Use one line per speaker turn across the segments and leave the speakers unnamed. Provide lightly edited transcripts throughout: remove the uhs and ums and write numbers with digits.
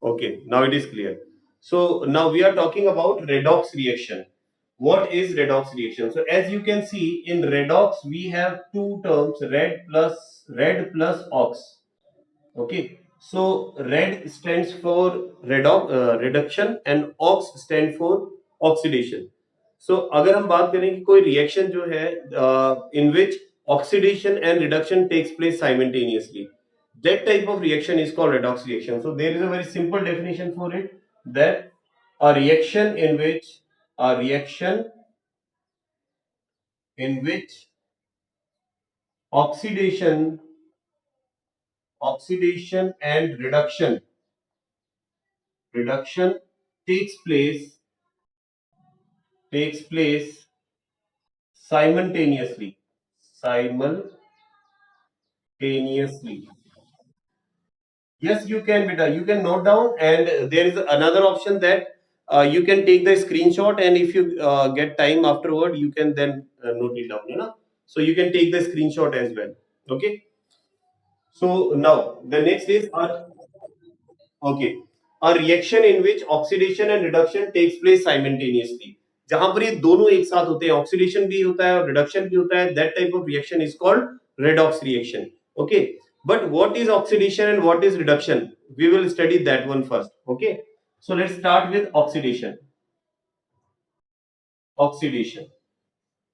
Okay, now it is clear. So now we are talking about redox reaction. What is redox reaction? So as you can see in redox, we have two terms, red plus ox. Okay, so red stands for reduction and ox stand for oxidation. So अगर हम बात करें कि कोई reaction जो है in which oxidation and reduction takes place simultaneously, that type of reaction is called redox reaction. So there is a very simple definition for it, that a reaction in which oxidation and reduction takes place simultaneously. Simultaneously. Yes, you can, beta. You can note down, and there is another option that you can take the screenshot, and if you get time afterward, you can then note it down. You know, so you can take the screenshot as well. Okay. So now the next is okay, a reaction in which oxidation and reduction takes place simultaneously. जहां पर ये दोनों एक साथ होते हैं, oxidation भी होता है और रिडक्शन भी होता है, that type of reaction is called redox reaction. Okay, but what is oxidation and what is reduction? We will study that one first. Okay, so let's start with oxidation. Oxidation.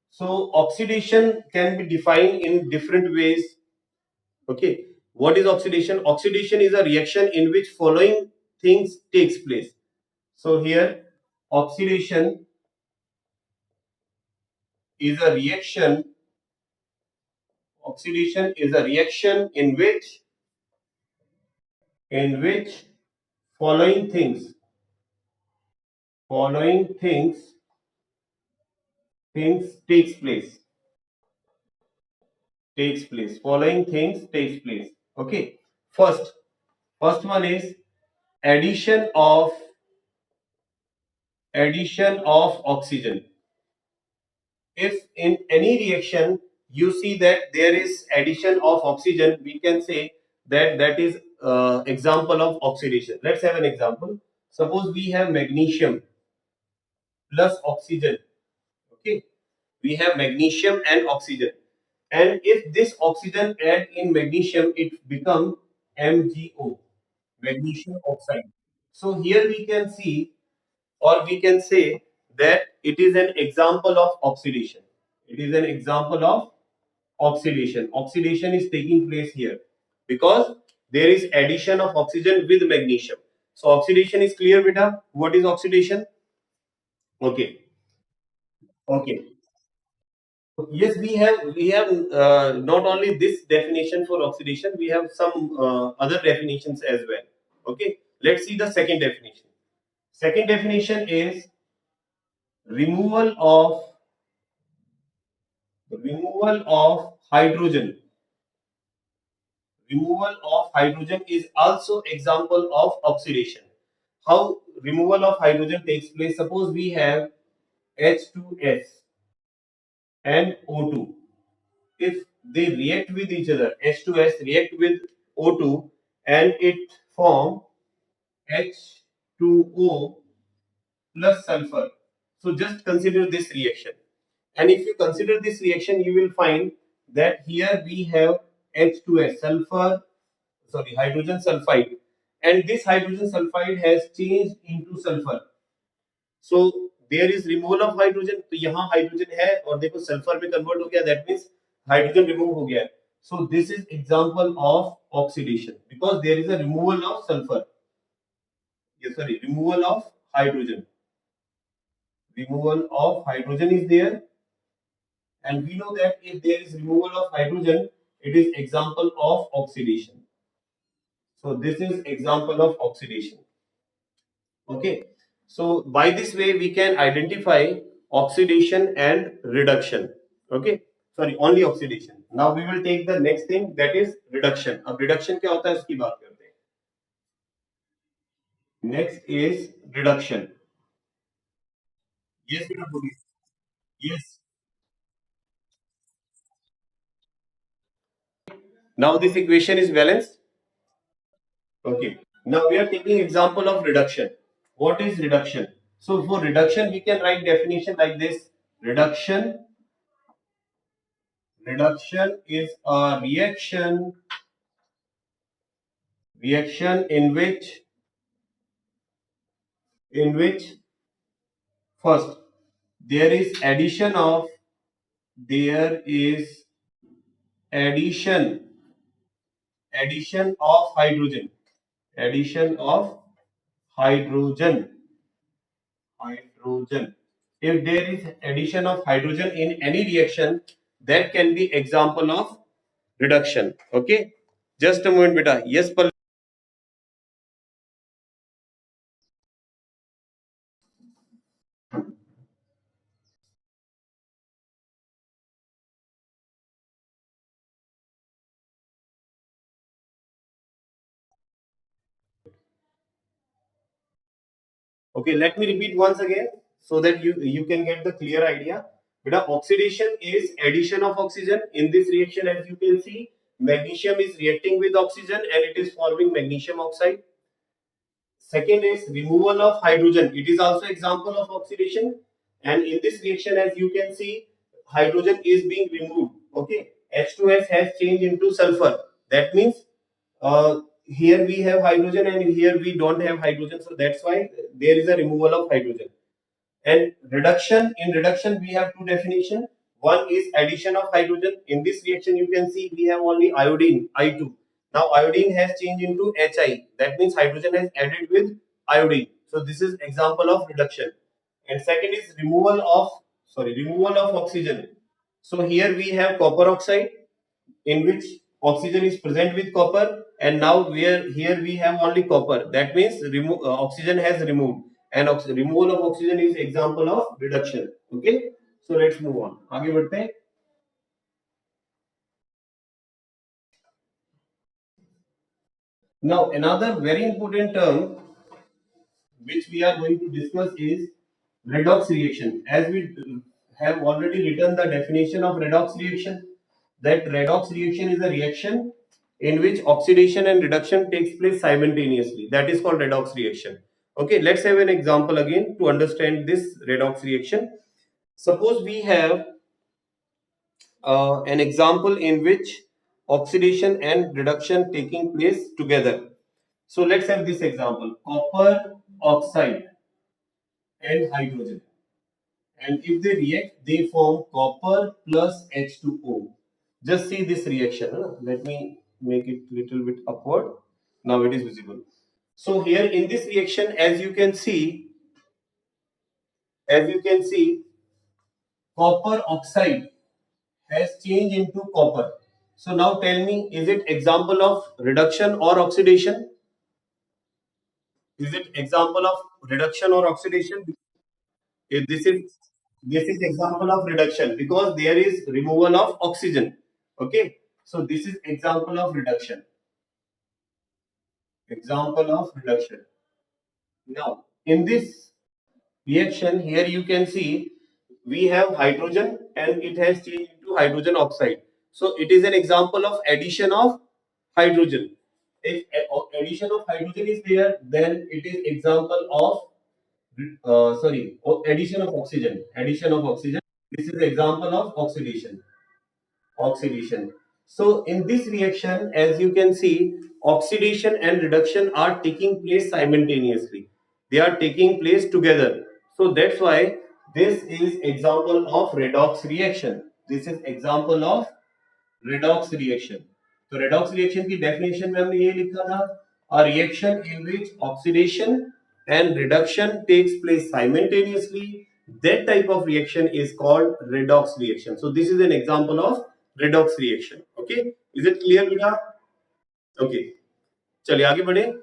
So oxidation can be defined in different ways. Okay, what is oxidation? Oxidation is a reaction in which following things takes place. So here, oxidation is a reaction. Oxidation is a reaction in which following things takes place. Following things takes place. Okay. First one is addition of oxygen. If in any reaction you see that there is addition of oxygen, we can say that that is example of oxidation. Let's have an example. Suppose we have magnesium plus oxygen. Okay, we have magnesium and oxygen, and if this oxygen add in magnesium, it become MgO, magnesium oxide. So here we can see, or we can say that it is an example of oxidation. It is an example of oxidation. Oxidation is taking place here because there is addition of oxygen with magnesium. So oxidation is clear, beta. What is oxidation? Okay. Okay. Yes, we have not only this definition for oxidation, we have some other definitions as well. Okay. Let's see the second definition. Second definition is removal of hydrogen. Removal of hydrogen is also example of oxidation. How removal of hydrogen takes place? Suppose we have H2S and O2. If they react with each other, H2S react with O2 and it form H2O plus sulfur. So just consider this reaction. And if you consider this reaction, you will find that here we have H2S, hydrogen sulfide, and this hydrogen sulfide has changed into sulfur. So there is removal of hydrogen. तो यहाँ hydrogen है और देखो sulfur में convert हो गया. That means hydrogen remove हो गया. So this is example of oxidation because there is a removal of sulfur. Yes, sorry, removal of hydrogen. Removal of hydrogen is there, and we know that if there is removal of hydrogen, it is example of oxidation. So this is example of oxidation. Okay. So by this way we can identify oxidation and reduction. Okay. Sorry, only oxidation. Now we will take the next thing, that is reduction. अब reduction क्या होता है इसकी बात करते हैं. Next is reduction. Yes, yes. Now this equation is balanced. Okay. Now we are taking example of reduction. What is reduction? So for reduction, we can write definition like this. Reduction, reduction is a reaction in which first there is there is addition addition of hydrogen, addition of hydrogen hydrogen. If there is addition of hydrogen in any reaction, that can be example of reduction. Okay, just a moment beta. Yes, Pallavi. Okay, let me repeat once again so that you can get the clear idea. Beta, oxidation is addition of oxygen. In this reaction, as you can see, magnesium is reacting with oxygen and it is forming magnesium oxide. Second is removal of hydrogen. It is also example of oxidation. And in this reaction, as you can see, hydrogen is being removed. Okay, H2S has changed into sulfur. That means here we have hydrogen and here we don't have hydrogen. So that's why there is a removal of hydrogen. And reduction, in reduction we have two definition. One is addition of hydrogen. In this reaction you can see we have only iodine, I2. Now iodine has changed into Hi. That means hydrogen has added with iodine. So this is example of reduction. And second is removal of oxygen. So here we have copper oxide in which oxygen is present with copper, and now here we have only copper. That means oxygen has removed, and removal of oxygen is example of reduction. Okay, so let's move on. आगे बढ़ते हैं. Now another very important term which we are going to discuss is redox reaction. As we have already written the definition of redox reaction, that redox reaction is a reaction in which oxidation and reduction takes place simultaneously. That is called redox reaction. Okay, let's have an example again to understand this redox reaction. Suppose we have an example in which oxidation and reduction taking place together. So let's have this example: copper oxide and hydrogen. And if they react, they form copper plus H2O. Just see this reaction. Let me make it little bit upward. Now it is visible. So here in this reaction, as you can see, copper oxide has changed into copper. So now tell me, is it example of reduction or oxidation? Is it example of reduction or oxidation? This is example of reduction because there is removal of oxygen. Okay, so this is example of reduction. Example of reduction. Now in this reaction here you can see we have hydrogen and it has changed into hydrogen oxide. So it is an example of addition of hydrogen. If addition of hydrogen is there, then it is example of addition of oxygen. Addition of oxygen. This is example of oxidation. So in this reaction, as you can see, oxidation and reduction are taking place simultaneously. They are taking place together. So that's why this is example of redox reaction. This is example of redox reaction. तो redox reaction की definition में हमने ये लिखा था, a reaction in which oxidation and reduction takes place simultaneously. That type of reaction is called redox reaction. So this is an example of redox reaction. Okay, is it clear बेटा? Okay, चलिए आगे बढ़े.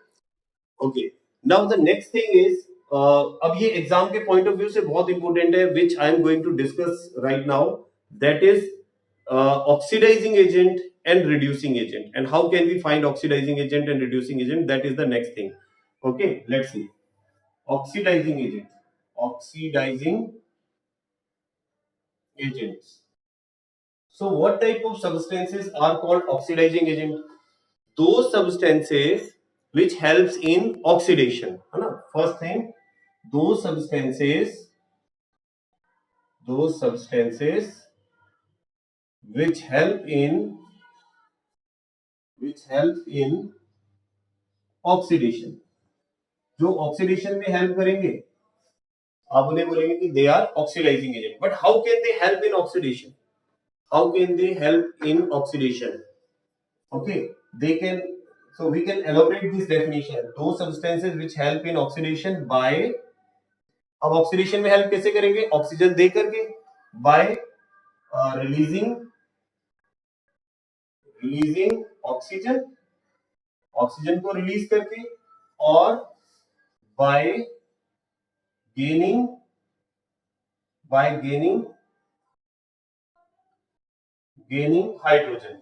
Okay, now the next thing is अब ये exam के point of view से बहुत important है which I am going to discuss right now. That is oxidizing agent and reducing agent, and how can we find oxidizing agent and reducing agent? That is the next thing. Okay, let's see. Oxidizing agents. So what type of substances are called oxidizing agent? Those substances which helps in oxidation, है ना. First thing, those substances which help in oxidation, जो oxidation में help करेंगे, आप उन्हें बोलेंगे कि they are oxidising agent. But how can they help in oxidation? How can they help in oxidation? Okay, they can. So we can elaborate this definition. Those substances which help in oxidation by. अब oxidation में help कैसे करेंगे? Oxygen दे करके, by releasing oxygen, oxygen को release करके, और by gaining hydrogen.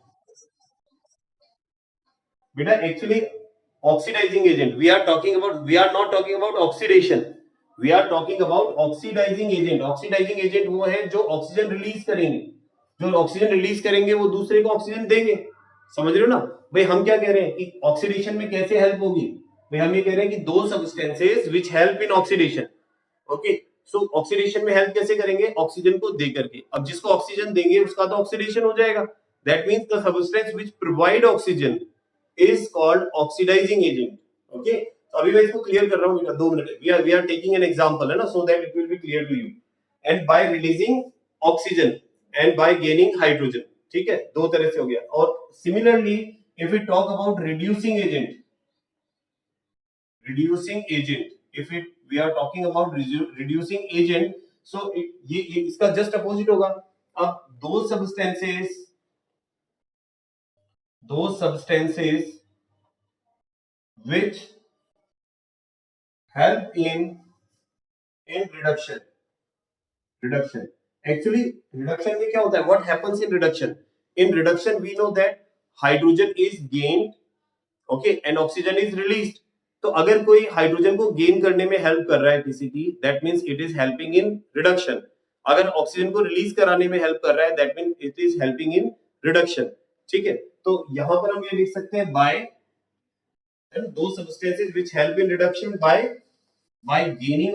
बेटा actually oxidising agent we are talking about, we are not talking about oxidation, we are talking about oxidising agent. Oxidising agent वो है जो ऑक्सीजन रिलीज करेंगे, जो oxygen release करेंगे वो दूसरे को ऑक्सीजन देंगे. समझ रहे हो ना भाई? हम क्या कह रहे हैं कि ऑक्सीडेशन में कैसे हेल्प होगी भाई? हम ये कह रहे हैं कि दो substances which help in oxidation. Okay, so oxidation में हेल्प कैसे करेंगे? ऑक्सीजन को दे करके. अब जिसको ऑक्सीजन देंगे उसका तो ऑक्सीडेशन हो जाएगा. That means the substance which provide oxygen is called oxidising agent. Okay, तो अभी मैं इसको क्लियर कर रहा हूं बेटा, 2 minute. We are taking an example, है ना, so that it will be clear to you. And by releasing oxygen and by gaining hydrogen. ठीक है, दो तरह से हो गया. और similarly if we talk about reducing agent, if it we are talking about reducing agent, so ये इसका जस्ट अपोजिट होगा. अब those substances which help in reduction. Actually reduction में क्या होता है? What happens in reduction? In reduction we know that hydrogen is gained, okay, and oxygen is released. तो अगर कोई हाइड्रोजन को गेन करने में हेल्प कर रहा है किसी की, that means it is helping in reduction. अगर ऑक्सीजन को रिलीज कराने में हेल्प कर रहा है, that means it is helping in reduction. ठीक है, तो यहां पर हम ये लिख सकते हैं बाय दो substances which help in reduction by gaining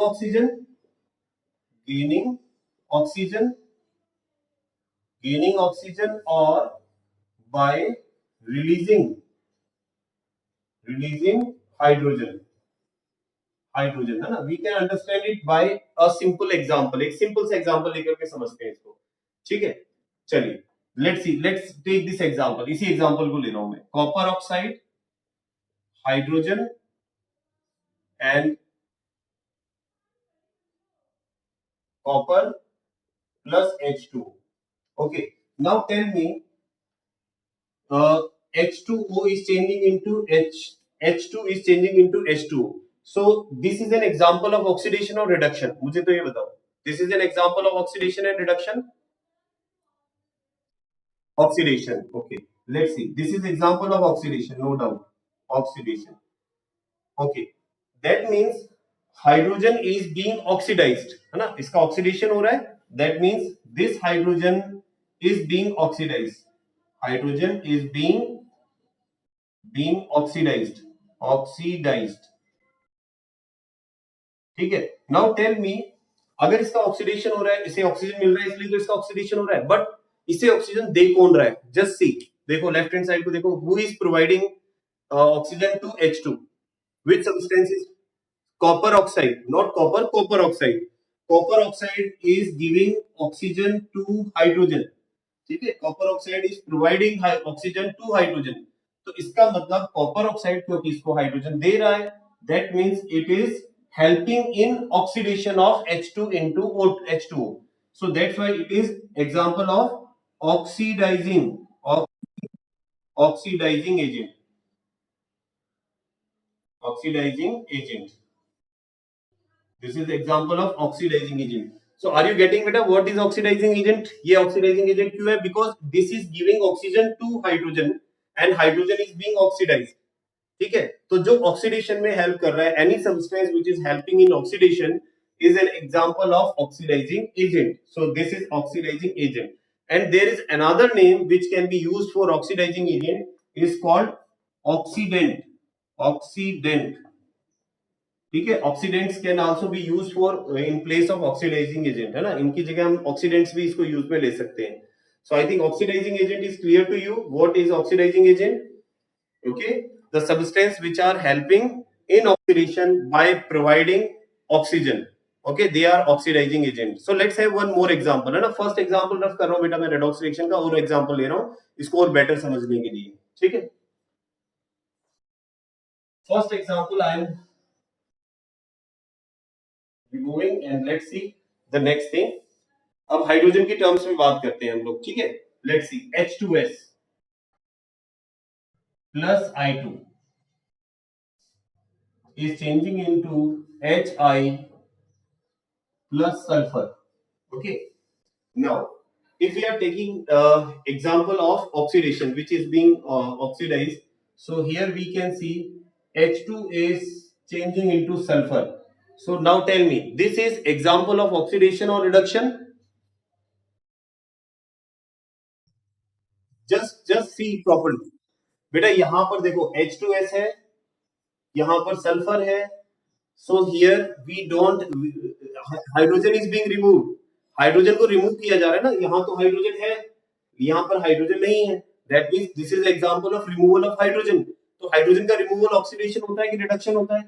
oxygen और बाय रिलीजिंग हाइड्रोजन, है ना. We can understand it by a simple example. एक सिंपल सा एग्जांपल लेकर के समझते हैं इसको. ठीक है, चलिए लेट्स टेक दिस एग्जांपल. इसी एग्जांपल को ले रहा हूं मैं. Copper oxide, hydrogen and copper plus H2. Okay, now tell me, H2O is changing into H2 is changing into H2O. So this is an example of oxidation or reduction. मुझे तो ये बताओ, this is an example of oxidation and reduction. Oxidation. Okay, let's see. This is example of oxidation, no doubt. Oxidation. Okay, that means hydrogen is being oxidized, है ना. इसका oxidation हो रहा है. That means this hydrogen is being oxidized. Hydrogen is being oxidized. ठीक है. Now tell me, अगर इसका ऑक्सीडेशन हो रहा है, इसे ऑक्सीजन मिल रहा है इसलिए तो इसका ऑक्सीडेशन हो रहा है, बट इसे ऑक्सीजन दे कौन रहा है? जस्ट सी, देखो लेफ्ट हैंड साइड को देखो. Who is providing oxygen to H2? Which substance is? Copper oxide, not copper, copper oxide. Copper oxide is giving oxygen to hydrogen. ठीक है, copper oxide is providing oxygen to hydrogen. तो इसका मतलब copper oxide क्योंकि इसको hydrogen दे रहा है, that means it is helping in oxidation of H2 into H2O. So that's why it is example of oxidizing agent. This is example of oxidizing agent. So are you getting beta what is oxidizing agent? ये oxidizing agent क्यों है? Because this is giving oxygen to hydrogen and hydrogen is being oxidized. ठीक है, तो जो oxidation में help कर रहा है, any substance which is helping in oxidation is an example of oxidizing agent. So this is oxidizing agent. And there is another name which can be used for oxidizing agent is called oxidant. Oxidant, ठीक है। Oxidants can also be use for in place of oxidising agent, है ना, इनकी जगह हम oxidants भी इसको use में ले सकते हैं। So I think oxidising agent is clear to you. What is oxidising agent? Okay, the substance which are helping in oxidation by providing oxygen, okay, they are oxidizing agent. So let's have one more example, है ना। First example rough कर रहा हूं बेटा मैं redox reaction का, और example ले रहा हूं इसको और बेटर समझने के लिए, ठीक है। First example I am removing and let's see the next thing. अब हाइड्रोजन की टर्म्स में बात करते हैं हम लोग, ठीक है। Let's see H2S plus I2 is changing into HI plus sulfur. Okay. Now, if we are taking example of oxidation, which is being oxidized, so here we can see H2 is changing into sulfur. So now tell me, this is example of oxidation or reduction? Just see properly. बेटा यहाँ पर देखो H2S है, यहाँ पर sulphur है। So here we don't, hydrogen is being removed, hydrogen को remove किया जा रहा है ना। यहाँ तो हाइड्रोजन है, यहाँ पर हाइड्रोजन नहीं है। That means this is example of removal of hydrogen. तो हाइड्रोजन का रिमूवल ऑक्सीडेशन होता है कि रिडक्शन होता है?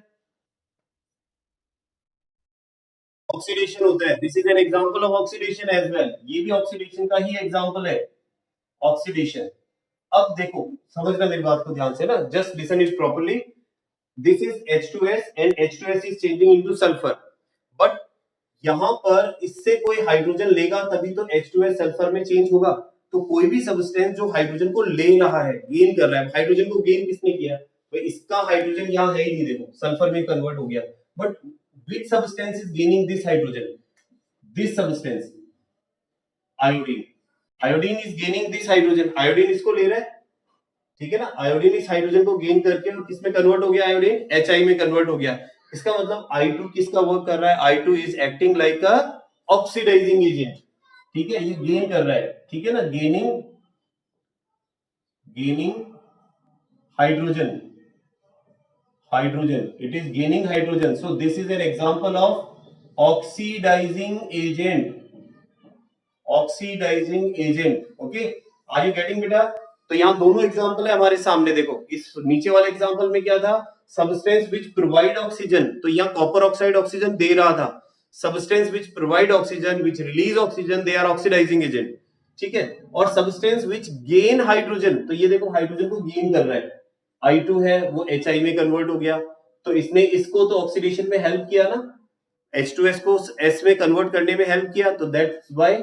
ऑक्सीडेशन होता है। This is an example of oxidation as well, ये भी ऑक्सीडेशन का ही एग्जांपल है, ऑक्सीडेशन। अब देखो, समझना मेरी बात को ध्यान से ना, just listen it properly. This is H2S and H2S is changing into sulfur, but यहां पर इससे कोई हाइड्रोजन लेगा तभी तो H2S सल्फर में चेंज होगा। तो कोई भी सब्सटेंस जो हाइड्रोजन को ले रहा है, गेन कर रहा है, हाइड्रोजन को गेन किसने किया? तो इसका हाइड्रोजन यहां है ही नहीं, देखो सल्फर में कन्वर्ट हो गया। But which substance is gaining this hydrogen? This substance iodine, iodine is gaining this hydrogen, iodine इसको ले रहा है, ठीक है ना। आयोडीन इस हाइड्रोजन को गेन करके और किस में कन्वर्ट हो गया? आयोडीन HI में कन्वर्ट हो गया। इसका मतलब I2 किसका वर्क कर रहा है? I2 is acting like a oxidising agent, ठीक है। ये गेन कर रहा है, ठीक है ना, gaining, gaining hydrogen, hydrogen, it is gaining hydrogen. So this is an example of oxidising agent, oxidising agent. Okay, are you getting बेटा? तो यहाँ दोनों एग्जांपल है हमारे सामने। देखो इस नीचे वाले एग्जांपल में क्या था? सब्सटेंस विच प्रोवाइड ऑक्सीजन, तो यहाँ कॉपर ऑक्साइड ऑक्सीजन दे रहा था। Substance which provide oxygen, which release oxygen, they are oxidising agent, ठीक है। और सब्सटेंस विच गेन हाइड्रोजन, तो ये देखो हाइड्रोजन को गेन कर रहा है, I2 है वो HI में कन्वर्ट हो गया, तो इसने इसको तो ऑक्सीडेशन में हेल्प किया ना, H2S को S में कन्वर्ट करने में हेल्प किया। तो that's why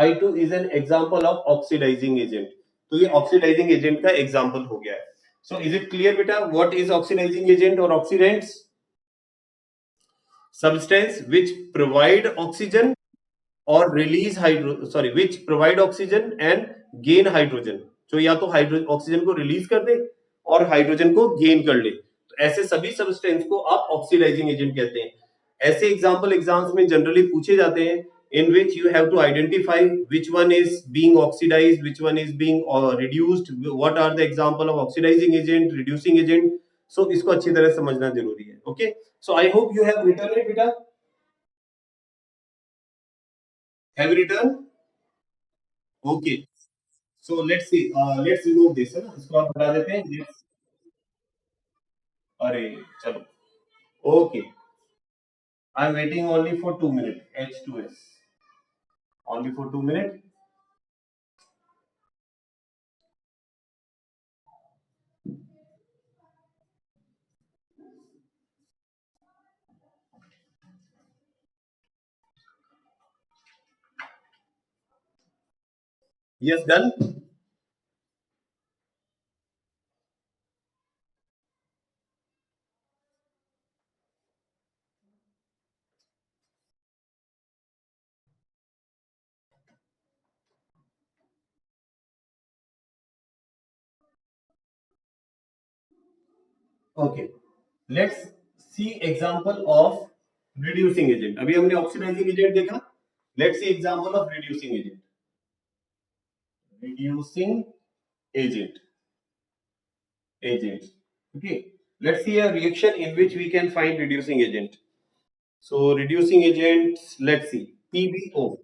I2 is an example of oxidising agent. तो ये ऑक्सीडाइजिंग एजेंट का एग्जांपल हो गया है। सो इज इट क्लियर बेटा व्हाट इज ऑक्सीडाइजिंग एजेंट और oxidants? Substance which provide oxygen और release hydro, sorry, which provide oxygen and gain hydrogen, जो या तो हाइड्रोजन ऑक्सीजन को रिलीज कर दे और हाइड्रोजन को गेन कर ले, तो ऐसे सभी सब्सटेंस को आप ऑक्सीडाइजिंग एजेंट कहते हैं। ऐसे एग्जांपल एग्जाम्स में जनरली पूछे जाते हैं, in which you have to identify which one is being oxidized, which one is being reduced, what are the example of oxidizing agent, reducing agent. So इसको अच्छी तरह समझना जरूरी है। Okay, so I hope you have written it बेटा, have written? Okay, so let's see, let's remove this, है ना, इसको आप हटा देते हैं। अरे चलो, okay, I am waiting only for 2 minutes, H2S, only for 2 minutes. Yes, done. Okay, let's see example of reducing agent. अभी हमने ऑक्सीडाइजिंग एजेंट देखा, let's see example of reducing agent. Reducing agent, agent, okay. Let's see a reaction in which we can find reducing agent. So reducing agents, let's see, PbO.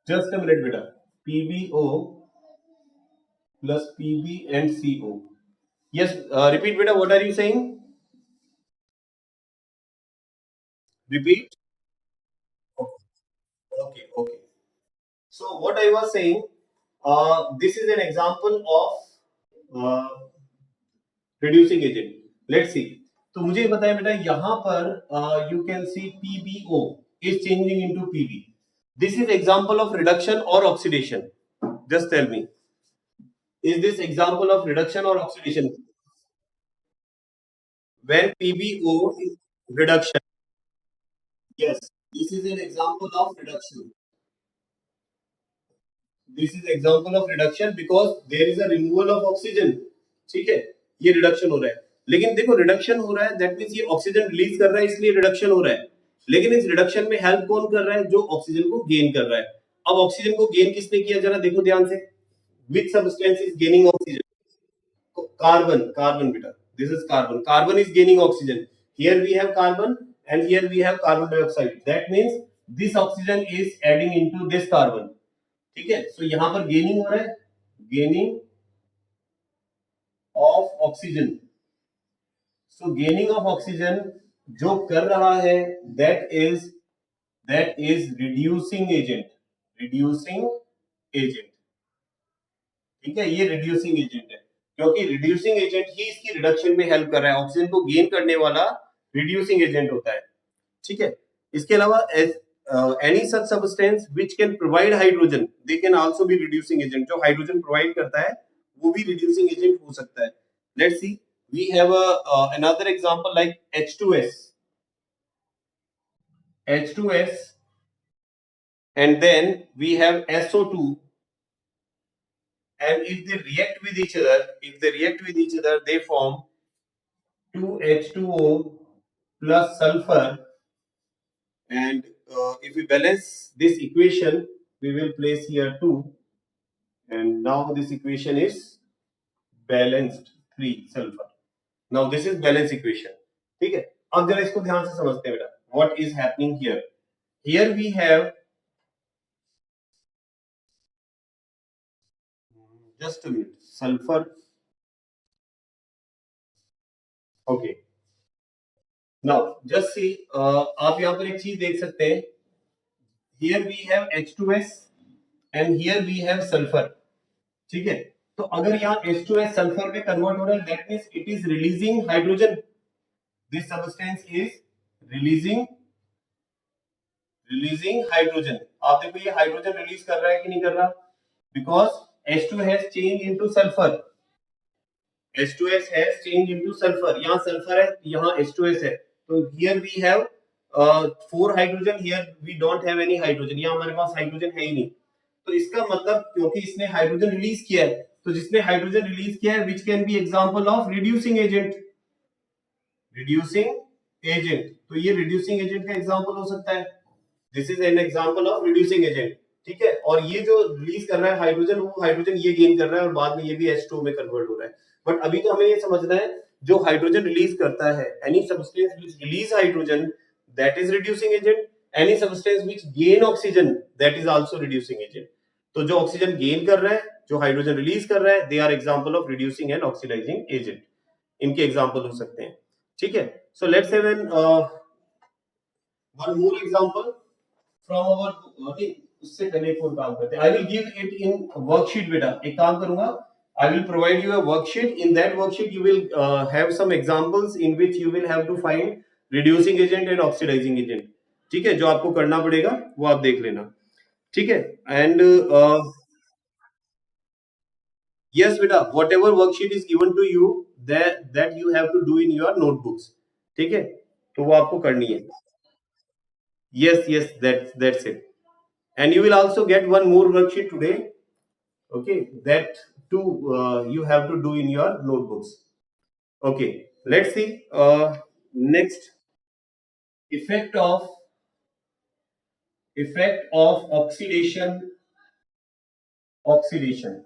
Just a minute, beta. PbO plus Pb and Co. Yes, repeat, beta. What are you saying? Repeat. Okay, okay. So what I was saying, this is an example of reducing agent. Let's see. तो मुझे बताया बेटा यहां पर you can see PbO is changing into Pb. This is example of reduction और oxidation. Just tell me, is this example of reduction और oxidation? When PbO is reduction, yes, this is an example of reduction. This is example of reduction because there is a removal of oxygen. ठीक है, ये reduction हो रहा है. लेकिन देखो reduction हो रहा है दैट मींस ये ऑक्सीजन रिलीज कर रहा है इसलिए रिडक्शन हो रहा है. लेकिन इस रिडक्शन में हेल्प कौन कर रहा है? जो ऑक्सीजन को गेन कर रहा है. अब ऑक्सीजन को गेन किसने किया जरा देखो ध्यान से. Which substance is gaining oxygen? Carbon. Carbon बेटा, this is carbon. Carbon is gaining oxygen. Here we have carbon and here we have carbon dioxide. That means this oxygen is adding into this carbon. ठीक है, so यहां पर gaining हो रहा है, gaining of oxygen. So gaining of oxygen जो कर रहा है that is reducing agent. Reducing agent. ठीक है, ये रिड्यूसिंग एजेंट है क्योंकि रिड्यूसिंग एजेंट ही इसकी रिडक्शन में हेल्प कर रहा है. ऑक्सीजन को गेन करने वाला रिड्यूसिंग एजेंट होता है. ठीक है, इसके अलावा any such substance which can provide hydrogen, they can also be reducing agent. जो हाइड्रोजन प्रोवाइड करता है वो भी reducing agent हो सकता है. Let's see, we have another example like H2S. H2S, and then we have SO2, and if they react with each other, they form 2H2O plus sulfur. And if we balance this equation, we will place here 2, and now this equation is balanced 3 sulfur. Now this is balance equation. ठीक है, अब जरा इसको ध्यान से समझते हैं बेटा. What is happening here? Here we have, just a minute, sulfur. Okay. Now just see, आप यहाँ पर एक चीज देख सकते हैं. Here we have H2S and here we have sulfur. ठीक है, तो अगर यहाँ H2S सल्फर में कन्वर्ट हो रहा है that means it is releasing hydrogen. This substance is releasing hydrogen. आप देखो ये हाइड्रोजन रिलीज कर रहा है कि नहीं कर रहा? Because H2 has change into sulphur. H2S has changed into sulfur. यहाँ सल्फर है, यहाँ H2S है. तो here we have 4 hydrogen. here we don't have any hydrogen. यहाँ हमारे पास हाइड्रोजन है ही नहीं. तो इसका मतलब क्योंकि इसने हाइड्रोजन रिलीज किया है, तो जिसने हाइड्रोजन रिलीज किया है which can be example of reducing agent. Reducing agent, तो ये रिड्यूसिंग एजेंट का एग्जांपल हो सकता है. This is an example of reducing agent. ठीक है, और ये जो रिलीज कर रहा है हाइड्रोजन, वो हाइड्रोजन ये गेन कर रहा है और बाद में ये भी H2 में कन्वर्ट हो रहा है. बट अभी तो हमें ये समझना है जो हाइड्रोजन रिलीज करता है, any substance which release hydrogen, that is reducing agent. Any substance which gain oxygen, that is also reducing agent. तो जो ऑक्सीजन गेन कर रहा है, जो हाइड्रोजन रिलीज कर रहा है, they are example of reducing and oxidising agent. इनके एग्जांपल हो सकते हैं. ठीक है, so let's have an one more example from our. उससे पहले एक और काम करते हैं. I will give it in worksheet बेटा. एक काम करूंगा, I will provide you a worksheet. In that worksheet you will have some examples in which you will have to find reducing agent and oxidising agent. ठीक है, जो आपको करना पड़ेगा वो आप देख लेना. ठीक है, and yes beta, whatever worksheet is given to you, that you have to do in your notebooks. ठीक है, तो वो आपको करनी है. Yes, that's it. And you will also get one more worksheet today. Okay, that too you have to do in your notebooks. Okay, let's see next, effect of oxidation.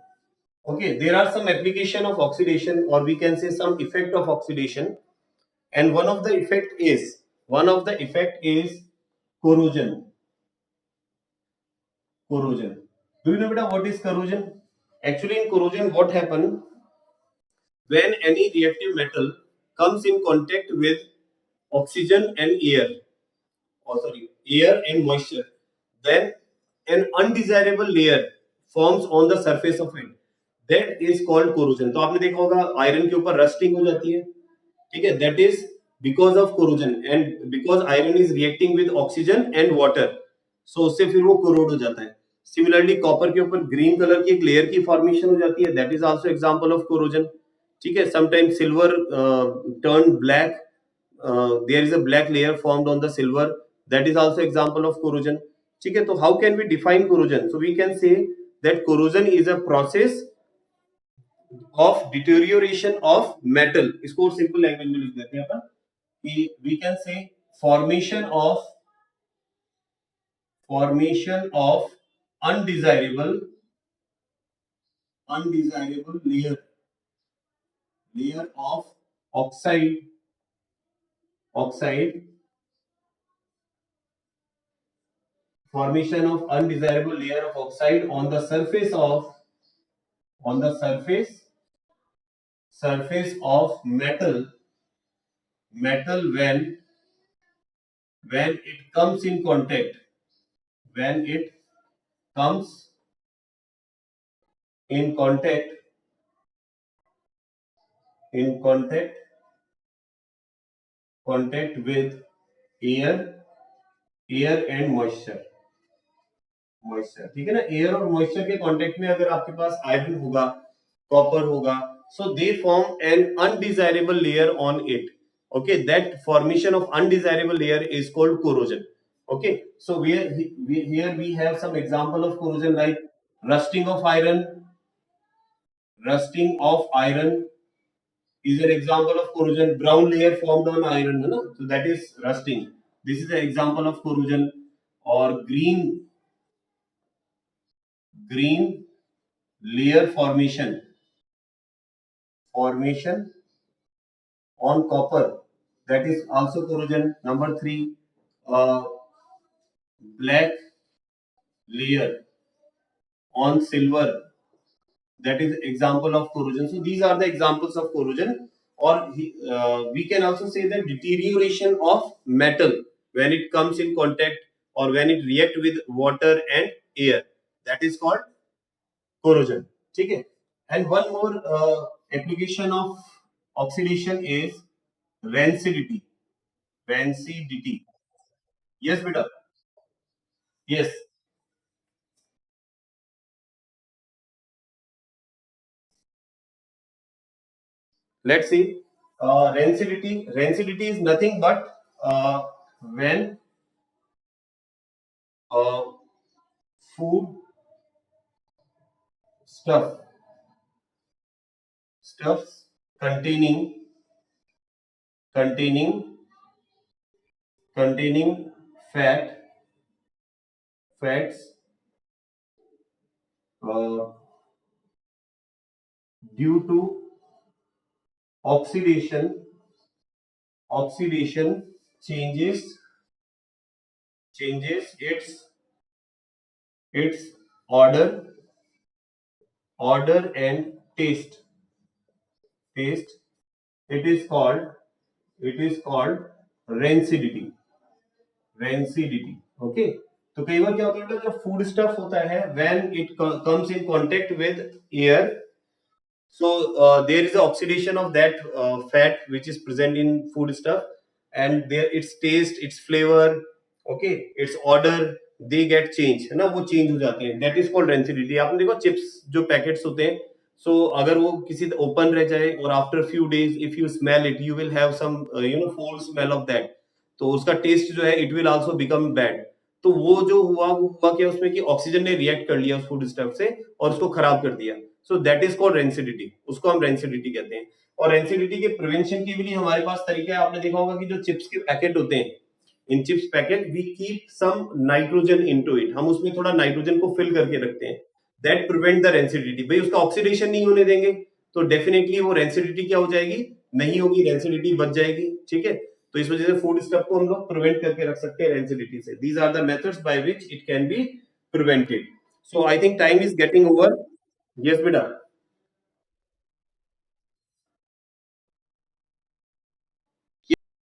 Okay, there are some application of oxidation, or we can say some effect of oxidation, and one of the effect is corrosion. Corrosion. Do you know beta what is corrosion? Actually, in corrosion, what happen when any reactive metal comes in contact with oxygen and air, or sorry, air and moisture, then an undesirable layer forms on the surface of it. That is called corrosion. तो आपने देखा होगा iron के ऊपर rusting हो जाती है, ठीक है, that is because of corrosion, and because iron is reacting with oxygen and water, so उससे फिर वो कोरोड हो जाता है. सिमिलरली कॉपर के ऊपर ग्रीन कलर की एक लेयर की फॉर्मेशन हो जाती है, that is also example of corrosion. ठीक है, sometimes silver turn black, there is a black layer formed on the silver, that is also example of corrosion. ठीक है, तो how can we define corrosion? So we can say that corrosion is a process of deterioration of metal. इसको simple language में लिख देते हैं अपन कि we can say formation of undesirable layer of oxide formation of undesirable layer of oxide on the surface of metal when it comes in contact when it comes in contact with air and moisture. ठीक है ना, air और moisture के contact में अगर आपके पास iron होगा, copper होगा, so they form an undesirable layer on it. Okay, that formation of undesirable layer is called corrosion. Okay, so here we have some example of corrosion like rusting of iron. Rusting of iron is an example of corrosion. Brown layer formed on iron, है ना? So that is rusting. This is an example of corrosion. Or green layer formation on copper, that is also corrosion. Number 3, uh, black layer on silver, that is example of corrosion. So these are the examples of corrosion. Or we can also say that deterioration of metal when it comes in contact or when it react with water and air, that is called corrosion. ठीक है, and one more application of oxidation is rancidity. Yes beta, yes, let's see. Rancidity is nothing but when uh, food stuffs containing containing fats uh, due to oxidation changes its order and taste. It is called rancidity. Okay, तो कई बार क्या होता है, जब food stuff होता है when it comes in contact with air, so there is a oxidation of that fat which is present in food stuff, and there its taste, its flavor, okay, its order, they get change, है ना, वो change हो जाते हैं. That is called rancidity. आपने देखो chips जो packets होते हैं, सो अगर वो किसी ओपन रह जाए और after few days if you smell it you will have some foul smell of that, तो उसका टेस्ट जो है it will also become bad. तो वो जो हुआ वो हुआ क्या उसमें कि ऑक्सीजन ने रिएक्ट कर लिया उस फूड स्टफ से और उसको खराब कर दिया. So that is called rancidity, उसको हम रेंसिडिटी कहते हैं. और रेंसिडिटी के प्रिवेंशन के लिए हमारे पास तरीका है. आपने देखा होगा कि जो चिप्स के पैकेट होते हैं, in chips packet we keep some nitrogen into it, हम उसमें थोड़ा नाइट्रोजन को फिल करके रखते हैं. That prevent the rancidity. भाई उसका ऑक्सीडेशन नहीं होने देंगे तो डेफिनेटली वो रेंसिडिटी क्या हो जाएगी, नहीं होगी, रेंसिडिटी बच जाएगी। ठीक है, तो इस वजह से फूड स्टफ को हम लोग प्रिवेंट करके रख सकते हैं रेंसिडिटी से। These are the methods by which it can be prevented. So I think time is getting over. Yes बेटा।